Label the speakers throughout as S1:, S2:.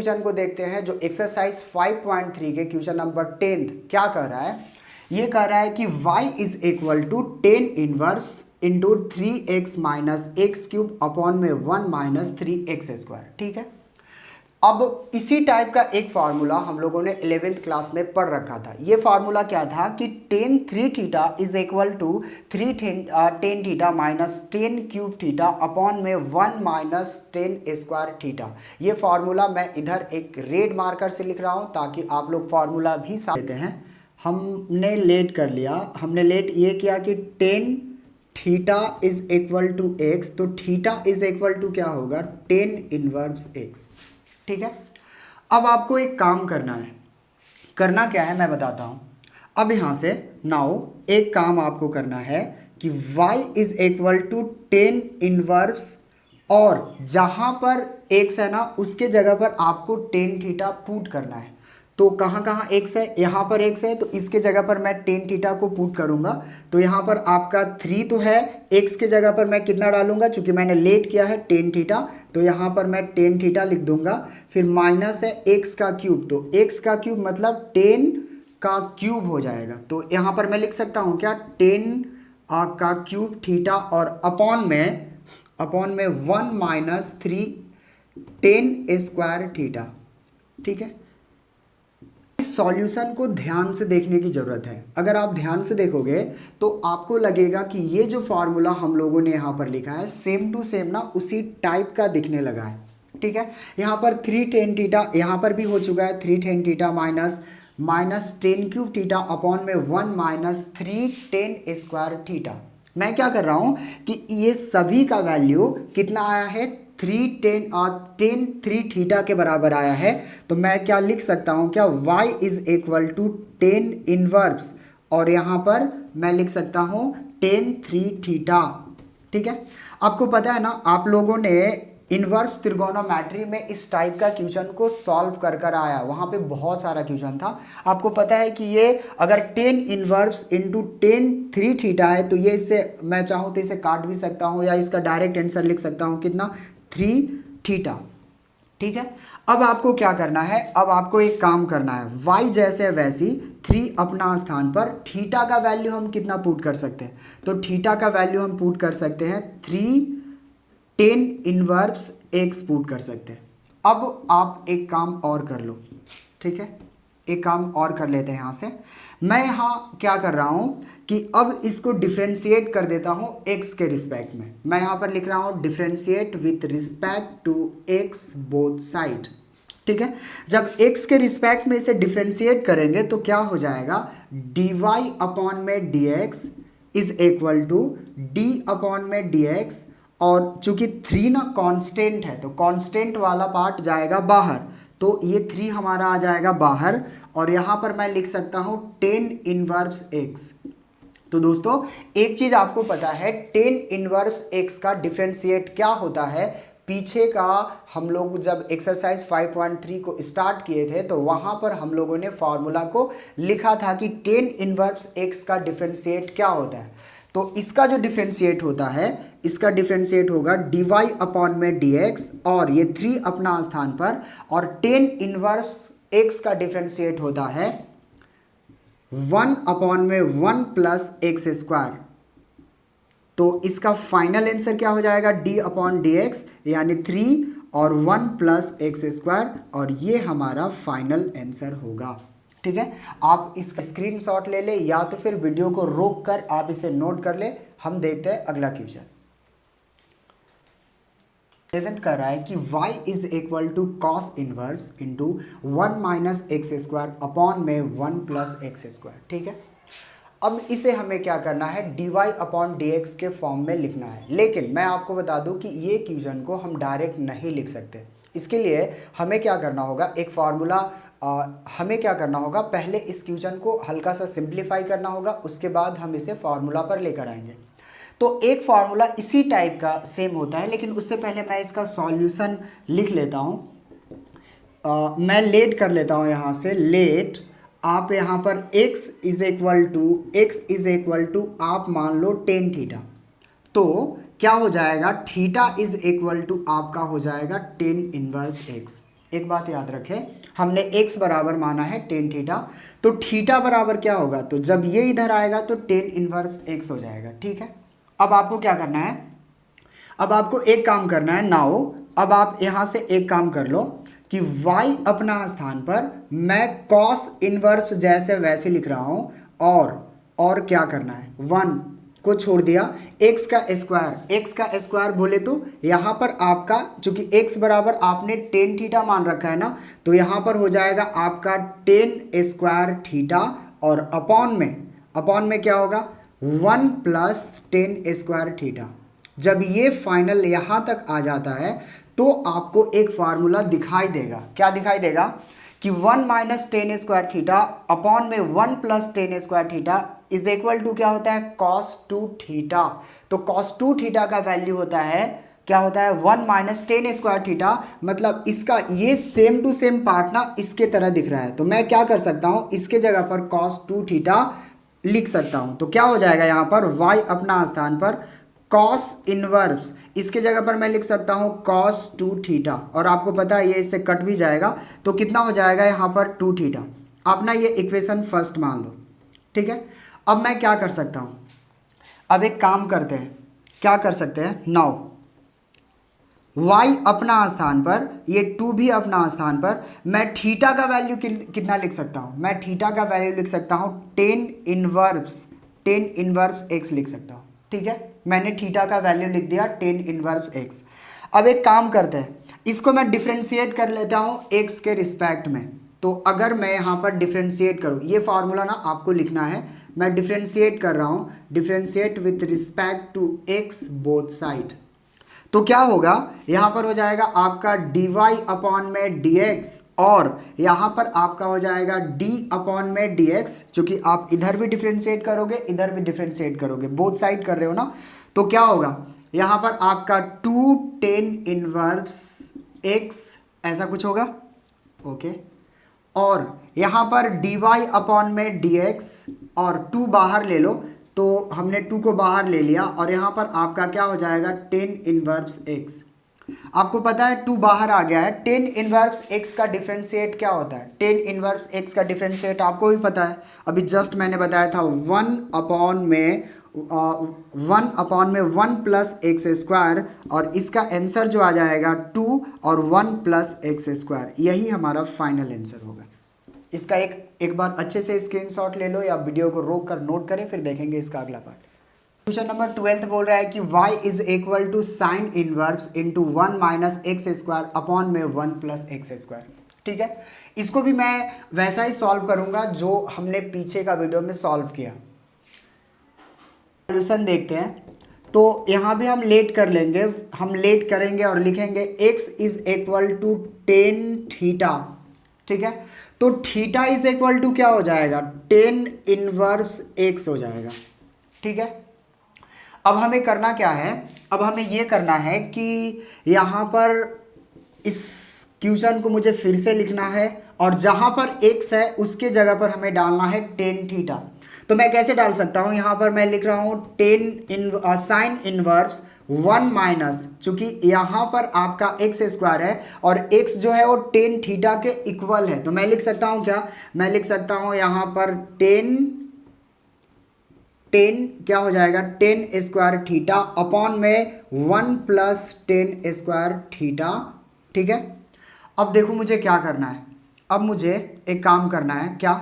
S1: Question को देखते हैं जो एक्सरसाइज 5.3 के क्वेश्चन नंबर 10 क्या कह रहा है। ये कह रहा है कि y is equal to 10 inverse into 3x minus x cube upon में 1 माइनस 3x स्क्वायर। ठीक है, अब इसी टाइप का एक फार्मूला हम लोगों ने 11th क्लास में पढ़ रखा था। ये फार्मूला क्या था कि tan 3 theta is equal to 10 theta minus 10 cube theta upon में 1 माइनस 10 स्क्वायर थीटा। ये फार्मूला मैं इधर एक रेड मार्कर से लिख रहा हूँ ताकि आप लोग फार्मूला भी समझ लेते हैं। हमने लेट कर लिया, हमने लेट ये किया कि 10 theta is equal to x, तो थीटा इज इक्वल टू क्या होगा 10 इनवर्स एक्स। ठीक है, अब आपको एक काम करना है। करना क्या है मैं बताता हूं। अब यहां से नाउ एक काम आपको करना है कि y is equal to 10 inverse, और जहां पर x है ना उसके जगह पर आपको 10 थीटा पुट करना है। तो कहाँ कहाँ x है, यहाँ पर x है, तो इसके जगह पर मैं 10 थीटा को पुट करूंगा। तो यहाँ पर आपका 3 तो है, x के जगह पर मैं कितना डालूंगा, चूंकि मैंने लेट किया है 10 थीटा, तो यहाँ पर मैं 10 थीटा लिख दूंगा। फिर माइनस है x का क्यूब, तो x का क्यूब मतलब 10 का क्यूब हो जाएगा। तो यहाँ पर मैं लिख सकता हूँ क्या 10 का क्यूब थीटा, और अपॉन में 1 माइनस 3 10 स्क्वायर थीटा। ठीक है, इस सॉल्यूशन को ध्यान से देखने की जरूरत है। अगर आप ध्यान से देखोगे तो आपको लगेगा कि ये जो फार्मूला हम लोगों ने यहाँ पर लिखा है सेम टू सेम ना उसी टाइप का दिखने लगा है। ठीक है, यहाँ पर 3 10 थीटा यहाँ पर भी हो चुका है, 3 10 theta minus 10 cube theta upon में 1 माइनस 3 10 स्क्वायर थीटा। मैं क्या कर रहा हूँ कि ये सभी का वैल्यू कितना आया है 3 थीटा के बराबर आया है। तो मैं क्या लिख सकता हूँ क्या y is equal to 10 inverse, और यहाँ पर मैं लिख सकता हूँ 3 थीटा। ठीक है, आपको पता है ना आप लोगों ने इनवर्स त्रिगोनोमेट्री में इस टाइप का क्वेश्चन को सॉल्व कर आया, वहाँ पे बहुत सारा क्वेश्चन था। आपको पता है कि ये अगर 10 इनवर्स इंटू 3 थीटा है तो ये इससे मैं चाहूँ तो इसे काट भी सकता हूँ या इसका डायरेक्ट आंसर लिख सकता हूँ कितना 3 थीटा। ठीक है, अब आपको क्या करना है, अब आपको एक काम करना है, y जैसे वैसी 3 अपना स्थान पर, थीटा का वैल्यू हम कितना पुट कर सकते हैं, तो थीटा का वैल्यू हम पुट कर सकते हैं 3 10 इनवर्स x पुट कर सकते हैं। अब आप एक काम और कर लो। ठीक है, एक काम और कर लेते हैं। यहाँ से मैं यहाँ क्या कर रहा हूँ कि अब इसको डिफ्रेंशिएट कर देता हूँ x के रिस्पेक्ट में। मैं यहाँ पर लिख रहा हूँ differentiate with respect to x both side. ठीक है, जब x के रिस्पेक्ट में इसे डिफ्रेंशिएट करेंगे तो क्या हो जाएगा dy अपॉन में dx is equal to d upon में dx, और चूंकि 3 ना कांस्टेंट है तो कांस्टेंट वाला पार्ट जाएगा बाहर, तो ये 3 हमारा आ जाएगा बाहर, और यहाँ पर मैं लिख सकता हूँ 10 इनवर्स x। तो दोस्तों एक चीज आपको पता है 10 इनवर्स x का डिफरेंशिएट क्या होता है। पीछे का हम लोग जब एक्सरसाइज 5.3 को स्टार्ट किए थे तो वहां पर हम लोगों ने फॉर्मूला को लिखा था कि 10 इनवर्स x का डिफरेंशिएट क्या होता है। तो इसका जो डिफरेंशिएट होता है, इसका डिफरेंशिएट होगा dy अपॉन में dx, और ये 3 अपना स्थान पर, और 10 इनवर्स x का डिफरेंशिएट होता है 1 अपॉन में 1 प्लस एक्स स्क्वायर। तो इसका फाइनल आंसर क्या हो जाएगा d अपॉन dx यानी 3 और 1 प्लस एक्स स्क्वायर, और ये हमारा फाइनल आंसर होगा। ठीक है, आप इसका स्क्रीनशॉट ले ले या तो फिर वीडियो को रोक कर आप इसे नोट कर ले। हम देखते हैं अगला क्वेश्चन। 11th कर रहा है कि y is equal to cos inverse into 1 minus x square upon में 1 प्लस एक्स स्क्वायर। ठीक है, अब इसे हमें क्या करना है dy अपॉन dx के फॉर्म में लिखना है। लेकिन मैं आपको बता दूं कि ये क्वेश्चन को हम डायरेक्ट नहीं लिख सकते। इसके लिए हमें क्या करना होगा, एक फार्मूला हमें क्या करना होगा, पहले इस क्वेश्चन को हल्का सा सिंप्लीफाई करना होगा, उसके बाद हम इसे फार्मूला पर लेकर आएंगे। तो एक फार्मूला इसी टाइप का सेम होता है, लेकिन उससे पहले मैं इसका सॉल्यूशन लिख लेता हूँ। मैं लेट कर लेता हूँ यहाँ से, लेट आप यहाँ पर x इज इक्वल टू आप मान लो 10 थीटा, तो क्या हो जाएगा थीटा इज इक्वल टू आपका हो जाएगा 10 इनवर्स x। एक बात याद रखें, हमने x बराबर माना है टेन थीटा, तो थीटा बराबर क्या होगा, तो जब ये इधर आएगा तो टेन इनवर्स x हो जाएगा। ठीक है, अब आपको क्या करना है, अब आपको एक काम करना है। नाउ अब आप यहाँ से एक काम कर लो कि y अपना स्थान पर मैं cos इनवर्स जैसे वैसे लिख रहा हूँ, और क्या करना है, 1 को छोड़ दिया, x का स्क्वायर बोले तो यहाँ पर आपका चूंकि x बराबर आपने टेन थीटा मान रखा है ना, तो यहाँ पर हो जाएगा आपका टेन स्क्वायर थीटा, और अपॉन में क्या होगा 1 प्लस टेन स्क्वायर थीटा। जब ये फाइनल यहाँ तक आ जाता है तो आपको एक फार्मूला दिखाई देगा, क्या दिखाई देगा कि 1 minus tan square theta upon में 1 plus tan square theta is equal to क्या होता है, कॉस 2 थीटा। तो कॉस 2 थीटा का वैल्यू होता है, क्या होता है, 1 माइनस टेन स्क्वायर थीटा। मतलब इसका ये सेम टू सेम पार्ट ना इसके तरह दिख रहा है, तो मैं क्या कर सकता हूँ, इसके जगह पर कॉस 2 थीटा लिख सकता हूँ। तो क्या हो जाएगा यहाँ पर y अपना स्थान पर कॉस इनवर्स, इसके जगह पर मैं लिख सकता हूँ कॉस 2 थीटा, और आपको पता है ये इससे कट भी जाएगा, तो कितना हो जाएगा यहाँ पर 2 थीटा। आप ना ये इक्वेशन फर्स्ट मान लो। ठीक है, अब मैं क्या कर सकता हूँ, अब एक काम करते हैं, क्या कर सकते हैं, नाउ y अपना स्थान पर, ये 2 भी अपना स्थान पर, मैं थीटा का वैल्यू कितना लिख सकता हूँ, मैं थीटा का वैल्यू लिख सकता हूँ टेन इनवर्स x लिख सकता हूँ। ठीक है, मैंने थीटा का वैल्यू लिख दिया टेन इनवर्स x। अब एक काम करते हैं, इसको मैं डिफ्रेंशिएट कर लेता हूँ x के रिस्पेक्ट में। तो अगर मैं यहाँ पर डिफ्रेंशिएट करूँ, ये फार्मूला ना आपको लिखना है, मैं डिफ्रेंशिएट कर रहा हूँ, differentiate with respect to x both side. तो क्या होगा, यहाँ पर हो जाएगा आपका dy अपॉन में dx, और यहाँ पर आपका हो जाएगा d अपॉन में dx, चूंकि आप इधर भी डिफ्रेंशिएट करोगे इधर भी डिफ्रेंशिएट करोगे, बोथ साइड कर रहे हो ना, तो क्या होगा यहाँ पर आपका 2 टेन इनवर्स x ऐसा कुछ होगा। ओके, और यहाँ पर dy अपॉन में dx, और 2 बाहर ले लो, तो हमने 2 को बाहर ले लिया, और यहाँ पर आपका क्या हो जाएगा टेन इनवर्स x। आपको पता है 2 बाहर आ गया है, टेन इनवर्स x का डिफरेंशिएट क्या होता है, टेन इनवर्स x का डिफरेंशिएट आपको भी पता है, अभी जस्ट मैंने बताया था 1 अपॉन में 1 प्लस एक्स स्क्वायर, और इसका आंसर जो आ जाएगा 2 और 1 प्लस एक्स स्क्वायर, यही हमारा फाइनल आंसर होगा। इसका एक बार अच्छे से स्क्रीनशॉट ले लो या वीडियो को रोक कर नोट करें, फिर देखेंगे इसका अगला पार्ट। क्वेश्चन नंबर 12 बोल रहा है कि y is equal to sine inverse into 1 minus x square upon में 1 प्लस एक्स स्क्वायर। ठीक है, इसको भी मैं वैसा ही सॉल्व करूंगा जो हमने पीछे का वीडियो में सॉल्व किया। सॉल्यूशन देखते हैं, तो यहाँ भी हम लेट कर लेंगे, हम लेट करेंगे और लिखेंगे x is equal to tan theta. ठीक है, तो थीटा इज इक्वल टू क्या हो जाएगा, टेन इनवर्स x हो जाएगा। ठीक है, अब हमें करना क्या है, अब हमें ये करना है कि यहाँ पर इस क्वेश्चन को मुझे फिर से लिखना है, और जहाँ पर x है उसके जगह पर हमें डालना है टेन थीटा। तो मैं कैसे डाल सकता हूँ, यहाँ पर मैं लिख रहा हूँ साइन इनवर्स 1 माइनस, चूंकि यहाँ पर आपका एक्स स्क्वायर है और x जो है वो टेन थीटा के इक्वल है, तो मैं लिख सकता हूँ क्या, मैं लिख सकता हूँ यहाँ पर टेन क्या हो जाएगा, टेन स्क्वायर थीटा अपॉन में 1 प्लस टेन स्क्वायर थीटा। ठीक है, अब देखो मुझे क्या करना है, अब मुझे एक काम करना है, क्या,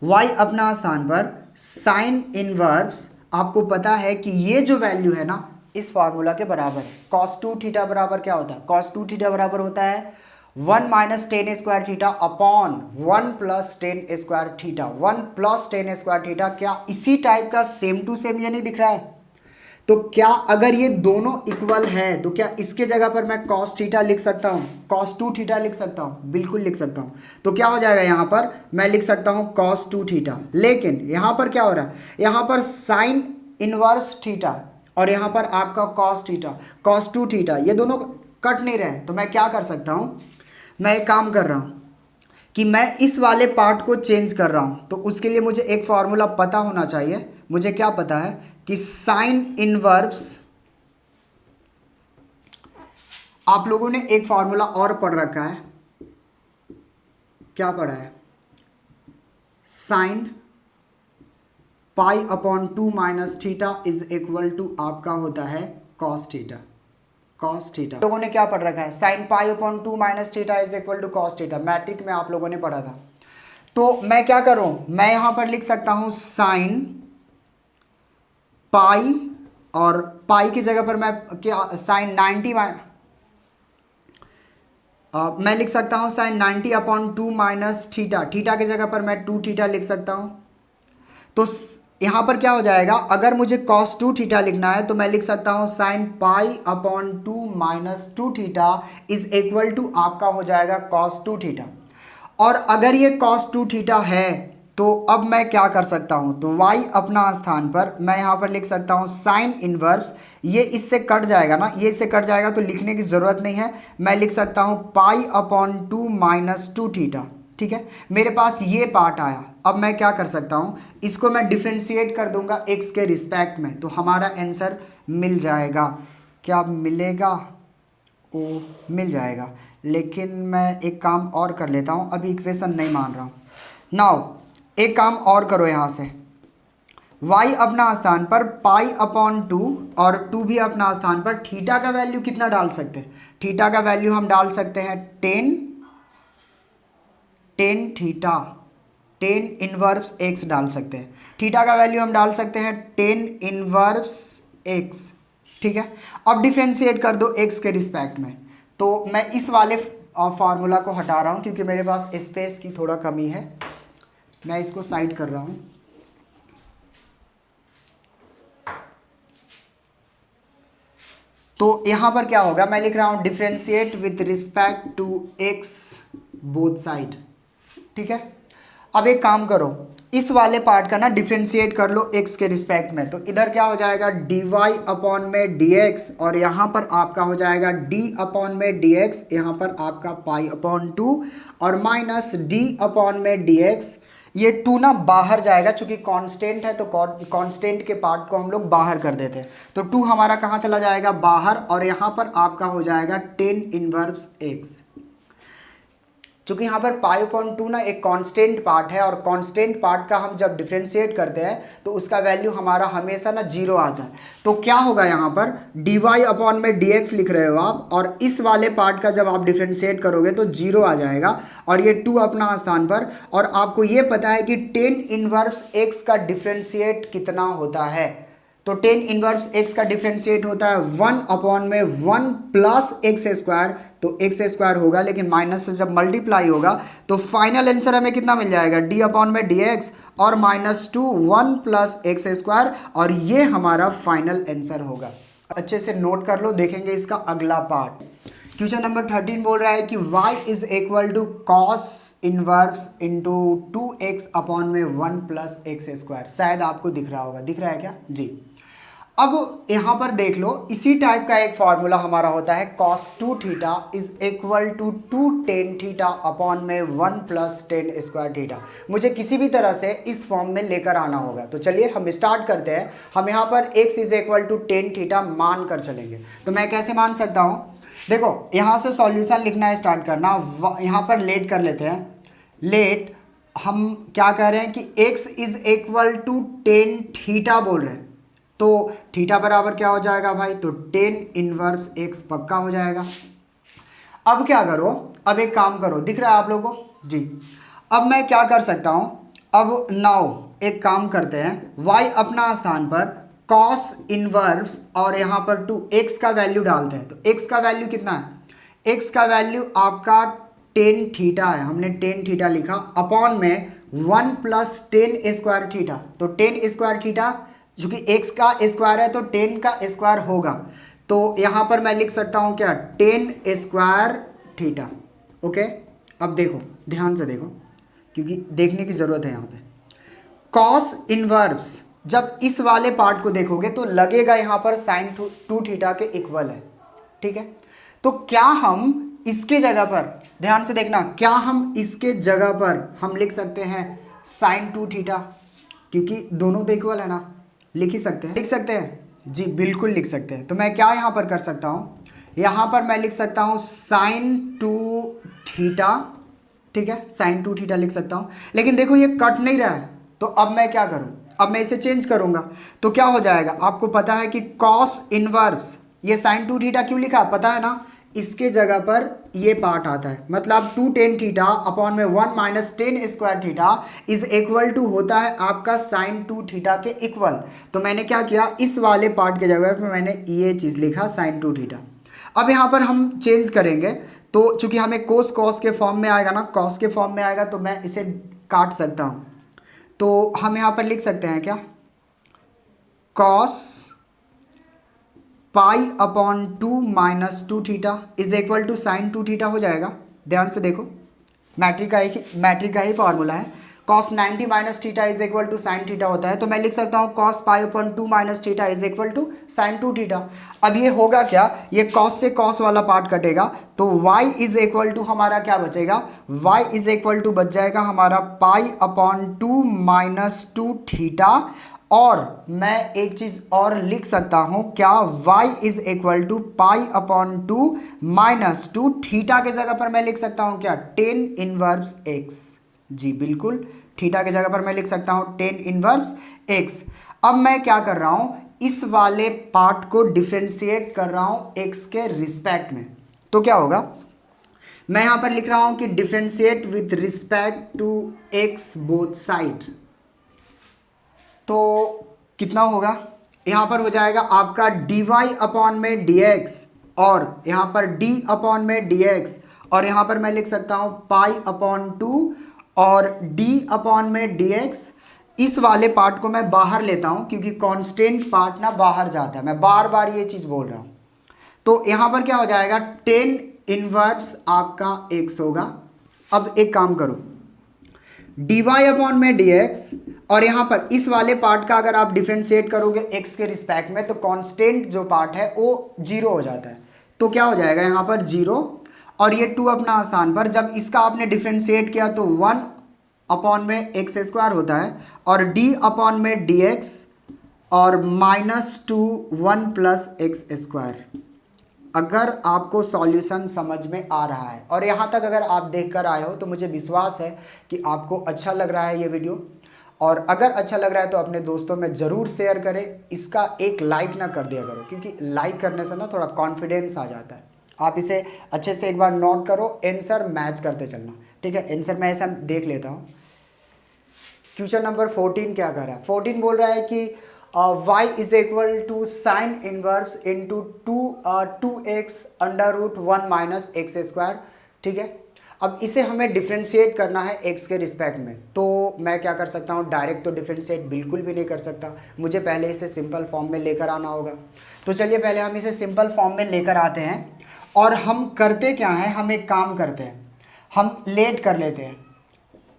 S1: y अपना स्थान पर साइन इनवर्स, आपको पता है कि ये जो वैल्यू है ना इस फार्मूला के बराबर है। cos 2 थीटा बराबर क्या होता है, cos 2 थीटा बराबर होता है 1 minus tan square theta upon 1 plus tan square theta. 1 plus tan square theta, क्या इसी टाइप का सेम टू सेम ये नहीं दिख रहा है, तो क्या अगर ये दोनों इक्वल है तो क्या इसके जगह पर मैं cos थीटा लिख सकता हूँ, cos 2 थीटा लिख सकता हूँ, बिल्कुल लिख सकता हूँ। तो क्या हो जाएगा, यहाँ पर मैं लिख सकता हूँ cos 2 थीटा, लेकिन यहाँ पर क्या हो रहा है, यहाँ पर साइन इनवर्स थीटा और यहाँ पर आपका cos थीटा, cos 2 थीटा, ये दोनों कट नहीं रहे, तो मैं क्या कर सकता हूँ, मैं एक काम कर रहा हूँ कि मैं इस वाले पार्ट को चेंज कर रहा हूँ, तो उसके लिए मुझे एक फॉर्मूला पता होना चाहिए। मुझे क्या पता है कि साइन इनवर्स आप लोगों ने एक फॉर्मूला और पढ़ रखा है, क्या पढ़ा है? Sine pi upon 2 minus theta is equal to आपका होता है कॉस थीटा। कॉस थीटा लोगों ने क्या पढ़ रखा है? Sine pi upon 2 minus theta is equal to cos theta. Matric में आप लोगों ने पढ़ा था। तो मैं क्या करूं, मैं यहां पर लिख सकता हूं साइन पाई, और पाई की जगह पर मैं क्या साइन 90 मैं लिख सकता हूं sine 90 upon 2 minus theta. Theta की जगह पर मैं 2 थीटा लिख सकता हूं। तो यहां पर क्या हो जाएगा, अगर मुझे cos 2 थीटा लिखना है तो मैं लिख सकता हूं sine pi upon 2 minus 2 theta is equal to आपका हो जाएगा cos 2 थीटा। और अगर ये cos 2 थीटा है तो अब मैं क्या कर सकता हूं, तो y अपना स्थान पर मैं यहां पर लिख सकता हूं साइन इनवर्स, ये इससे कट जाएगा ना, ये इससे कट जाएगा तो लिखने की ज़रूरत नहीं है। मैं लिख सकता हूं पाई अपॉन 2 माइनस 2 थीटा। ठीक है, मेरे पास ये पार्ट आया। अब मैं क्या कर सकता हूं, इसको मैं डिफ्रेंशिएट कर दूंगा x के रिस्पेक्ट में, तो हमारा आंसर मिल जाएगा। क्या मिलेगा? ओ मिल जाएगा। लेकिन मैं एक काम और कर लेता हूं, अभी इक्वेशन नहीं मान रहा हूं। नाउ एक काम और करो, यहां से y अपना स्थान पर पाई अपॉन 2 और 2 भी अपना स्थान पर, थीटा का वैल्यू कितना डाल सकते हैं? थीटा का वैल्यू हम डाल सकते हैं 10 थीटा, 10 इनवर्स x डाल सकते हैं। थीटा का वैल्यू हम डाल सकते हैं 10 इनवर्स x। ठीक है, अब डिफ्रेंशिएट कर दो x के रिस्पेक्ट में। तो मैं इस वाले फॉर्मूला को हटा रहा हूं क्योंकि मेरे पास स्पेस की थोड़ा कमी है, मैं इसको साइड कर रहा हूं। तो यहां पर क्या होगा, मैं लिख रहा हूं differentiate with respect to x both side. ठीक है, अब एक काम करो, इस वाले पार्ट का ना डिफ्रेंशिएट कर लो x के रिस्पेक्ट में। तो इधर क्या हो जाएगा dy अपॉन में dx, और यहाँ पर आपका हो जाएगा d अपॉन में dx, यहाँ पर आपका पाई अपॉन 2 और माइनस d अपॉन में dx। ये 2 ना बाहर जाएगा, चूंकि कांस्टेंट है तो कांस्टेंट के पार्ट को हम लोग बाहर कर देते हैं। तो 2 हमारा कहाँ चला जाएगा? बाहर। और यहाँ पर आपका हो जाएगा 10 इनवर्स x। चूंकि यहाँ पर पाई अपॉन 2 ना एक कांस्टेंट पार्ट है, और कांस्टेंट पार्ट का हम जब डिफ्रेंशिएट करते हैं तो उसका वैल्यू हमारा हमेशा ना 0 आता है। तो क्या होगा, यहाँ पर dy अपॉन में dx लिख रहे हो आप, और इस वाले पार्ट का जब आप डिफ्रेंशिएट करोगे तो 0 आ जाएगा, और ये 2 अपना स्थान पर। और आपको ये पता है कि 10 इनवर्स x का डिफ्रेंशिएट कितना होता है? तो 10 इनवर्स x का डिफ्रेंशिएट होता है 1 अपॉन में 1 प्लस एक्स स्क्वायर। तो एक्स स्क्वायर होगा, लेकिन माइनस से जब मल्टीप्लाई होगा तो फाइनल आंसर हमें कितना मिल जाएगा? d अपॉन में dx और माइनस 2 1 प्लस एक्स स्क्वायर, और ये हमारा फाइनल आंसर होगा। अच्छे से नोट कर लो, देखेंगे इसका अगला पार्ट। क्वेश्चन नंबर 13 बोल रहा है कि y is equal to cos inverse into 2x upon में 1 प्लस एक्स स्क्वायर। शायद आपको दिख रहा होगा, दिख रहा है क्या जी? अब यहां पर देख लो, इसी टाइप का एक फॉर्मूला हमारा होता है cos 2 theta is equal to 2 tan theta upon में 1 प्लस tan स्क्वायर थीटा। मुझे किसी भी तरह से इस फॉर्म में लेकर आना होगा। तो चलिए हम स्टार्ट करते हैं। हम यहां पर x is equal to tan theta मान कर चलेंगे। तो मैं कैसे मान सकता हूं? देखो, यहां से सॉल्यूशन लिखना स्टार्ट करना। यहां पर लेट कर लेते हैं। लेट हम क्या कह रहे हैं कि x is equal to tan theta बोल रहे हैं। तो थीटा बराबर क्या हो जाएगा भाई? तो 10 इनवर्स x पक्का हो जाएगा। अब क्या करो, अब एक काम करो, दिख रहा है आप लोगों को जी? अब मैं क्या कर सकता हूं, अब नाउ एक काम करते हैं, y अपना स्थान पर cos इनवर्स और यहां पर 2x का वैल्यू डालते हैं। तो x का वैल्यू कितना है? x का वैल्यू आपका tan थीटा है, हमने tan थीटा लिखा, अपॉन में 1 प्लस tan स्क्वायर थीटा। तो tan स्क्वायर थीटा, चूंकि x का स्क्वायर है तो 10 का स्क्वायर होगा। तो यहां पर मैं लिख सकता हूं क्या? tan square theta. ओके, अब देखो, ध्यान से देखो क्योंकि देखने की जरूरत है यहां पे। cos इनवर्स जब इस वाले पार्ट को देखोगे तो लगेगा यहां पर sin 2 थीटा के इक्वल है। ठीक है, तो क्या हम इसके जगह पर, ध्यान से देखना, क्या हम इसके जगह पर हम लिख सकते हैं sin 2 थीटा? क्योंकि दोनों तो इक्वल है ना, लिख ही सकते हैं, लिख सकते हैं जी, बिल्कुल लिख सकते हैं। तो मैं क्या यहाँ पर कर सकता हूँ, यहाँ पर मैं लिख सकता हूँ साइन 2 थीटा, ठीक है, साइन 2 थीटा लिख सकता हूँ। लेकिन देखो ये कट नहीं रहा है, तो अब मैं क्या करूँ, अब मैं इसे चेंज करूँगा तो क्या हो जाएगा, आपको पता है कि कॉस इनवर्स, ये साइन 2 थीटा क्यों लिखा पता है ना, इसके जगह पर ये पार्ट आता है, मतलब 2 टेन थीटा अपॉन में 1 minus tan square theta is equal to होता है आपका साइन 2 थीटा के इक्वल। तो मैंने क्या किया, इस वाले पार्ट के जगह पर मैंने ये चीज़ लिखा साइन 2 थीटा। अब यहाँ पर हम चेंज करेंगे, तो चूंकि हमें कोस कॉस के फॉर्म में आएगा ना, कॉस के फॉर्म में आएगा तो मैं इसे काट सकता हूँ। तो हम यहाँ पर लिख सकते हैं क्या, cos pi upon 2 minus 2 theta is equal to sine 2 theta हो जाएगा। ध्यान से देखो, मैट्रिक का ही फॉर्मूला है, cos 90 minus theta is equal to sine theta होता है। तो मैं लिख सकता हूँ cos pi upon 2 minus theta is equal to sine 2 theta. अब ये होगा क्या, ये कॉस से कॉस वाला पार्ट कटेगा, तो y इज इक्वल टू हमारा क्या बचेगा, y इज इक्वल टू बच जाएगा हमारा पाई अपॉन 2 माइनस 2 थीटा। और मैं एक चीज और लिख सकता हूं क्या, y is equal to pi upon 2 minus 2 theta के जगह पर मैं लिख सकता हूं क्या, टेन इनवर्स x। जी बिल्कुल, थीटा के जगह पर मैं लिख सकता हूं टेन इनवर्स x। अब मैं क्या कर रहा हूं, इस वाले पार्ट को डिफरेंशिएट कर रहा हूं x के रिस्पेक्ट में। तो क्या होगा, मैं यहां पर लिख रहा हूं कि differentiate with respect to x both side. तो कितना होगा, यहाँ पर हो जाएगा आपका dy अपॉन में dx, और यहाँ पर d अपॉन में dx, और यहाँ पर मैं लिख सकता हूँ पाई अपॉन 2 और d अपॉन में dx। इस वाले पार्ट को मैं बाहर लेता हूँ क्योंकि कांस्टेंट पार्ट ना बाहर जाता है, मैं बार बार ये चीज़ बोल रहा हूँ। तो यहाँ पर क्या हो जाएगा, टेन इनवर्स आपका x होगा। अब एक काम करो, dy अपॉन में dx, और यहाँ पर इस वाले पार्ट का अगर आप डिफरेंशिएट करोगे x के रिस्पेक्ट में तो कांस्टेंट जो पार्ट है वो जीरो हो जाता है। तो क्या हो जाएगा यहाँ पर जीरो, और ये 2 अपना स्थान पर, जब इसका आपने डिफरेंशिएट किया तो 1 अपॉन में एक्स स्क्वायर होता है, और d अपॉन में dx, और माइनस 2 1 प्लस एक्स स्क्वायर। अगर आपको सॉल्यूशन समझ में आ रहा है और यहाँ तक अगर आप देख कर आए हो तो मुझे विश्वास है कि आपको अच्छा लग रहा है ये वीडियो। और अगर अच्छा लग रहा है तो अपने दोस्तों में ज़रूर शेयर करें, इसका एक लाइक ना कर दिया करो, क्योंकि लाइक करने से ना थोड़ा कॉन्फिडेंस आ जाता है। आप इसे अच्छे से एक बार नोट करो, आंसर मैच करते चलना, ठीक है। आंसर मैं ऐसा देख लेता हूँ। क्वेश्चन नंबर 14 क्या कर रहा है, 14 बोल रहा है कि y is equal to sine inverse into 2x under root 1 minus x square, ठीक है। अब इसे हमें डिफ्रेंशिएट करना है x के रिस्पेक्ट में। तो मैं क्या कर सकता हूँ, डायरेक्ट तो डिफ्रेंशिएट बिल्कुल भी नहीं कर सकता, मुझे पहले इसे सिंपल फॉर्म में लेकर आना होगा। तो चलिए पहले हम इसे सिंपल फॉर्म में लेकर आते हैं, और हम करते क्या हैं, हम एक काम करते हैं, हम लेट कर लेते हैं,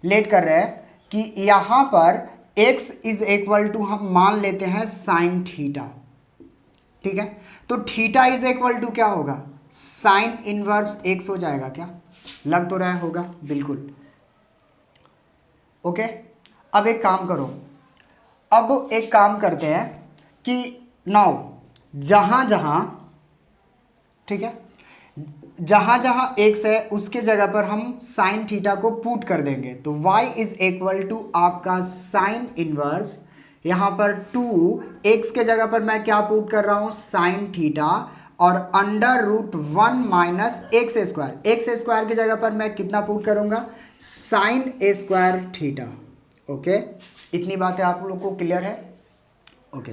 S1: लेट कर रहे हैं कि यहाँ पर x इज इक्वल टू हम मान लेते हैं साइन थीटा, ठीक है। तो थीटा इज इक्वल टू क्या होगा, साइन इनवर्स x हो जाएगा। क्या लग तो रहा होगा, बिल्कुल ओके। अब एक काम करो, अब एक काम करते हैं कि नाउ जहां जहां, ठीक है, जहां जहां x है उसके जगह पर हम साइन थीटा को पुट कर देंगे। तो y इज इक्वल टू आपका साइन इनवर्स, यहाँ पर 2x के जगह पर मैं क्या पुट कर रहा हूँ, साइन थीटा, और under root 1 minus x square. X square की जगह पर मैं कितना पुट करूँगा, sine a square theta. Okay, इतनी बातें आप लोग को क्लियर है। ओके,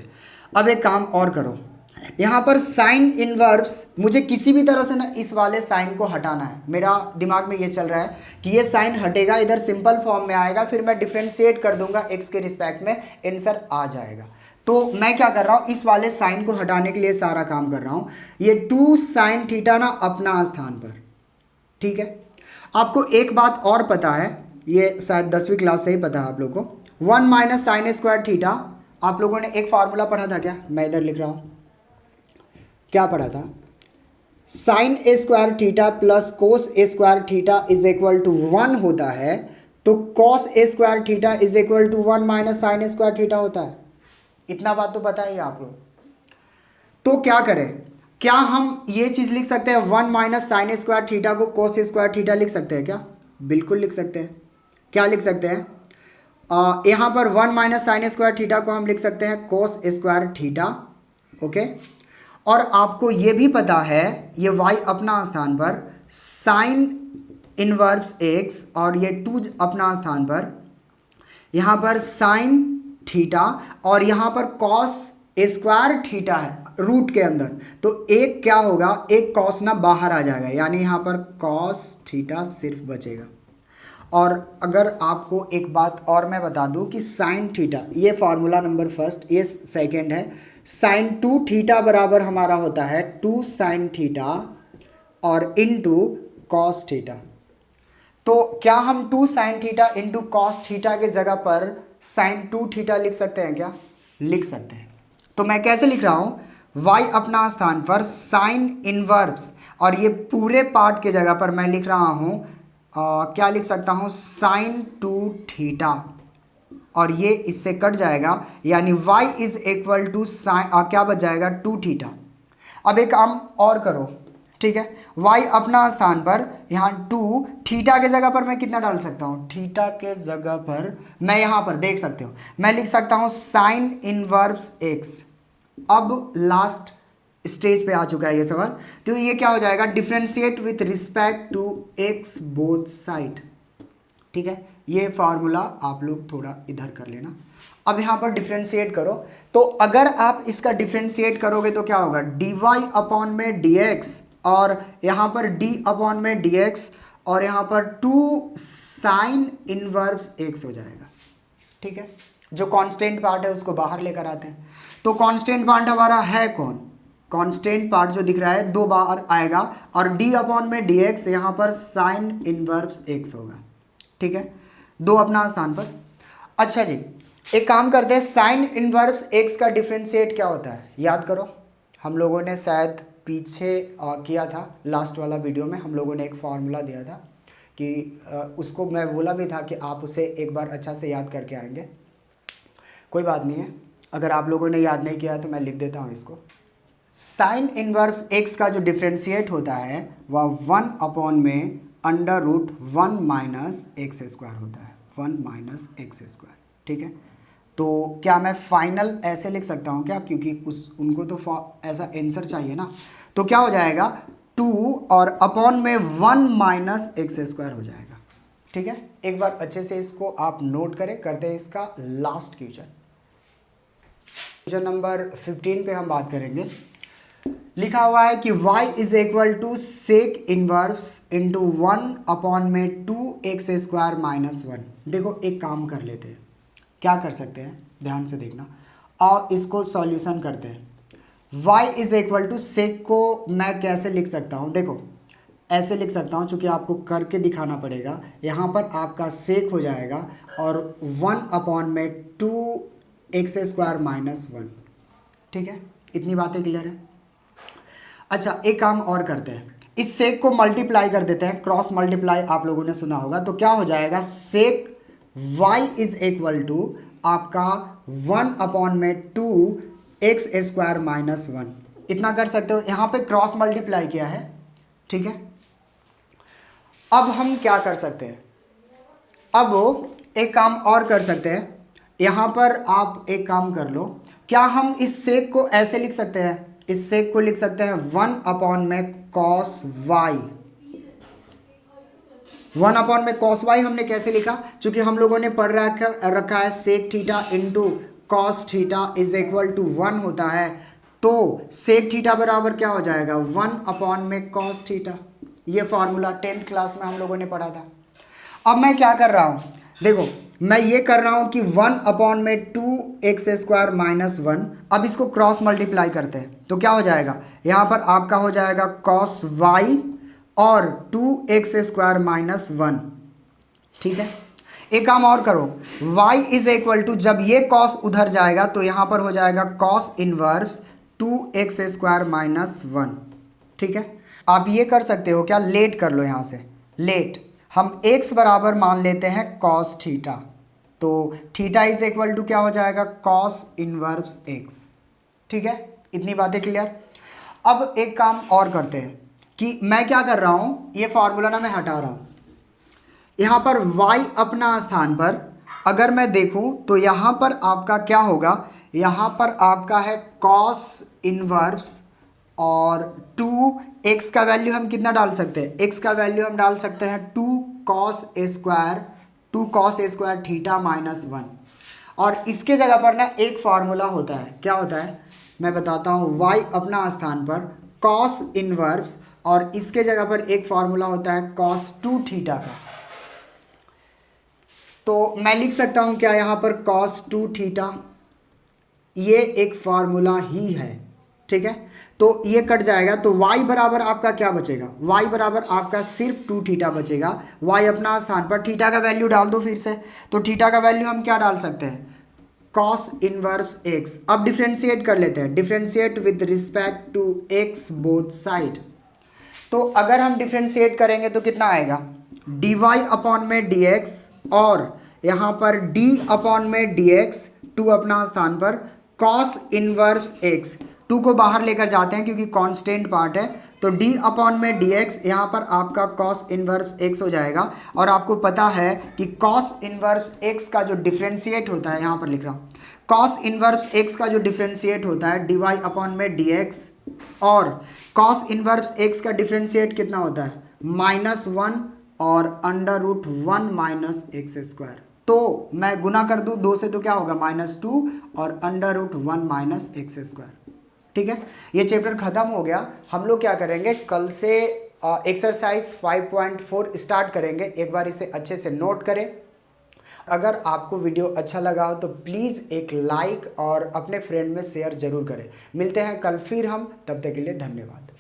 S1: अब एक काम और करो, यहाँ पर साइन इनवर्स मुझे किसी भी तरह से ना इस वाले साइन को हटाना है। मेरा दिमाग में ये चल रहा है कि ये साइन हटेगा, इधर सिंपल फॉर्म में आएगा, फिर मैं डिफरेंशिएट कर दूंगा एक्स के रिस्पेक्ट में, आंसर आ जाएगा। तो मैं क्या कर रहा हूँ, इस वाले साइन को हटाने के लिए सारा काम कर रहा हूँ। ये 2 साइन थीटा ना अपना स्थान पर, ठीक है। आपको एक बात और पता है, ये शायद 10वीं क्लास से ही पता है आप लोग को, 1 माइनस साइन स्क्वायर थीटा। आप लोगों ने एक फार्मूला पढ़ा था क्या, मैं इधर लिख रहा हूँ, क्या पढ़ा था, sine a square theta plus cos a square theta is equal to 1 होता है। तो cos a square theta is equal to 1 minus sine a square theta होता है। इतना बात तो पता ही आप लोग। तो क्या करें, क्या हम ये चीज़ लिख सकते हैं 1 माइनस साइन स्क्वायर थीटा को कोस स्क्वायर थीटा लिख सकते हैं क्या? बिल्कुल लिख सकते हैं। क्या लिख सकते हैं? यहाँ पर 1 माइनस साइन स्क्वायर थीटा को हम लिख सकते हैं कोस स्क्वायर थीटा। ओके, और आपको ये भी पता है ये y अपना स्थान पर साइन इनवर्स x और ये 2 अपना स्थान पर यहाँ पर साइन थीटा और यहाँ पर कॉस स्क्वायर थीटा है रूट के अंदर, तो एक क्या होगा, एक कॉस ना बाहर आ जाएगा, यानी यहाँ पर कॉस थीटा सिर्फ बचेगा। और अगर आपको एक बात और मैं बता दूं कि साइन थीटा, ये फार्मूला नंबर फर्स्ट, ये सेकंड है, साइन 2 थीटा बराबर हमारा होता है 2 साइन थीटा और इनटू कॉस थीटा। तो क्या हम 2 sine theta into cos theta के जगह पर साइन 2 थीटा लिख सकते हैं क्या? लिख सकते हैं। तो मैं कैसे लिख रहा हूं, y अपना स्थान पर साइन इनवर्स और ये पूरे पार्ट के जगह पर मैं लिख रहा हूं क्या लिख सकता हूं, साइन 2 थीटा और ये इससे कट जाएगा, यानी y is equal to sine क्या बच जाएगा 2 थीटा। अब एक काम और करो, ठीक है, y अपना स्थान पर यहाँ 2 थीटा के जगह पर मैं कितना डाल सकता हूँ, थीटा के जगह पर मैं यहाँ पर देख सकते हो मैं लिख सकता हूँ साइन इनवर्स x। अब लास्ट स्टेज पे आ चुका है ये सवाल, तो ये क्या हो जाएगा, differentiate with respect to x both side. ठीक है, ये फार्मूला आप लोग थोड़ा इधर कर लेना। अब यहाँ पर डिफरेंशिएट करो, तो अगर आप इसका डिफरेंशिएट करोगे तो क्या होगा, dy अपॉन में dx और यहाँ पर d अपॉन में dx और यहाँ पर 2 साइन इनवर्स x हो जाएगा। ठीक है, जो कांस्टेंट पार्ट है उसको बाहर लेकर आते हैं। तो कांस्टेंट पार्ट हमारा है कौन, कांस्टेंट पार्ट जो दिख रहा है 2 बार आएगा और d अपॉन में dx यहाँ पर साइन इनवर्स x होगा। ठीक है, 2 अपना स्थान पर। अच्छा जी, एक काम करते हैं, साइन इनवर्स x का डिफरेंशिएट क्या होता है याद करो, हम लोगों ने शायद पीछे किया था, लास्ट वाला वीडियो में हम लोगों ने एक फार्मूला दिया था कि उसको मैं बोला भी था कि आप उसे एक बार अच्छा से याद करके आएंगे। कोई बात नहीं है, अगर आप लोगों ने याद नहीं किया तो मैं लिख देता हूँ इसको। साइन इनवर्स x का जो डिफरेंशिएट होता है वह 1 अपॉन में under root 1 minus x square होता है, 1 माइनस एक्स स्क्वायर। ठीक है, तो क्या मैं फाइनल ऐसे लिख सकता हूँ क्या, क्योंकि उनको तो ऐसा आंसर चाहिए ना, तो क्या हो जाएगा 2 और अपॉन में 1 माइनस एक्स स्क्वायर हो जाएगा। ठीक है, एक बार अच्छे से इसको आप नोट करें, करते हैं इसका लास्ट क्वेश्चन। क्वेश्चन नंबर 15 पे हम बात करेंगे। लिखा हुआ है कि y is equal to sec inverse into 1 upon में 2x स्क्वायर माइनस 1। देखो एक काम कर लेते हैं, क्या कर सकते हैं ध्यान से देखना और इसको सॉल्यूशन करते हैं। y इज इक्वल टू सेक को मैं कैसे लिख सकता हूँ, देखो ऐसे लिख सकता हूँ, चूँकि आपको करके दिखाना पड़ेगा। यहाँ पर आपका सेक हो जाएगा और 1 अपॉन में 2x स्क्वायर माइनस 1। ठीक है, इतनी बातें क्लियर है। अच्छा एक काम और करते हैं, इस सेक को मल्टीप्लाई कर देते हैं, क्रॉस मल्टीप्लाई आप लोगों ने सुना होगा, तो क्या हो जाएगा सेक y इज इक्वल टू आपका 1 अपॉन में 2x स्क्वायर माइनस 1। इतना कर सकते हो, यहाँ पे क्रॉस मल्टीप्लाई किया है। ठीक है, अब हम क्या कर सकते हैं, अब एक काम और कर सकते हैं, यहाँ पर आप एक काम कर लो, क्या हम इस सेक को ऐसे लिख सकते हैं, इस सेक को लिख सकते हैं 1 अपॉन में कॉस y। 1 अपॉन में कॉस y हमने कैसे लिखा, क्योंकि हम लोगों ने पढ़ रखा है sec theta into cos theta is equal to 1 होता है, तो सेक थीटा बराबर क्या हो जाएगा 1 अपॉन में कॉस थीटा। ये फॉर्मूला 10th क्लास में हम लोगों ने पढ़ा था। अब मैं क्या कर रहा हूँ, देखो मैं ये कर रहा हूँ कि 1 अपॉन में 2x स्क्वायर माइनस 1। अब इसको क्रॉस मल्टीप्लाई करते हैं तो क्या हो जाएगा, यहाँ पर आपका हो जाएगा कॉस y और 2x स्क्वायर माइनस 1। ठीक है, एक काम और करो, y इज इक्वल टू जब ये कॉस उधर जाएगा तो यहाँ पर हो जाएगा cos inverse 2x square minus 1। ठीक है, आप ये कर सकते हो क्या, लेट कर लो, यहाँ से लेट हम x बराबर मान लेते हैं कॉस थीटा, तो थीटा इज इक्वल टू क्या हो जाएगा कॉस इनवर्स x। ठीक है, इतनी बातें क्लियर। अब एक काम और करते हैं कि मैं क्या कर रहा हूँ, ये फॉर्मूला ना मैं हटा रहा हूँ। यहाँ पर y अपना स्थान पर अगर मैं देखूँ तो यहाँ पर आपका क्या होगा, यहाँ पर आपका है cos इनवर्स और 2x का वैल्यू हम कितना डाल सकते हैं, x का वैल्यू हम डाल सकते हैं 2 cos a square theta minus 1। और इसके जगह पर ना एक फार्मूला होता है, क्या होता है मैं बताता हूँ, y अपना स्थान पर cos इनवर्स और इसके जगह पर एक फार्मूला होता है cos 2 थीटा का। तो मैं लिख सकता हूँ क्या यहाँ पर cos 2 थीटा, ये एक फार्मूला ही है, ठीक है। तो ये कट जाएगा तो y बराबर आपका क्या बचेगा, y बराबर आपका सिर्फ 2 थीटा बचेगा। y अपना स्थान पर थीटा का वैल्यू डाल दो फिर से, तो थीटा का वैल्यू हम क्या डाल सकते हैं, cos इनवर्स x। अब डिफ्रेंशिएट कर लेते हैं, differentiate with respect to x both side. तो अगर हम डिफ्रेंशिएट करेंगे तो कितना आएगा, dy अपॉन में dx और यहाँ पर d अपॉन में dx, 2 अपना स्थान पर cos इनवर्स x, 2 को बाहर लेकर जाते हैं क्योंकि कांस्टेंट पार्ट है, तो d अपॉन में dx यहाँ पर आपका cos इनवर्स x हो जाएगा। और आपको पता है कि cos इनवर्स x का जो डिफ्रेंशिएट होता है, यहाँ पर लिख रहा हूँ, cos इनवर्स x का जो डिफ्रेंशिएट होता है dy अपॉन में dx और cos इनवर्स x का डिफ्रेंशिएट कितना होता है -1 और √1 माइनस एक्स स्क्वायर। तो मैं गुना कर दूं 2 से तो क्या होगा -2 और √1 माइनस एक्स स्क्वायर, ठीक है। ये चैप्टर खत्म हो गया। हम लोग क्या करेंगे, कल से एक्सरसाइज 5.4 स्टार्ट करेंगे। एक बार इसे अच्छे से नोट करें। अगर आपको वीडियो अच्छा लगा हो तो प्लीज़ एक लाइक और अपने फ्रेंड में शेयर जरूर करें। मिलते हैं कल फिर हम, तब तक के लिए धन्यवाद।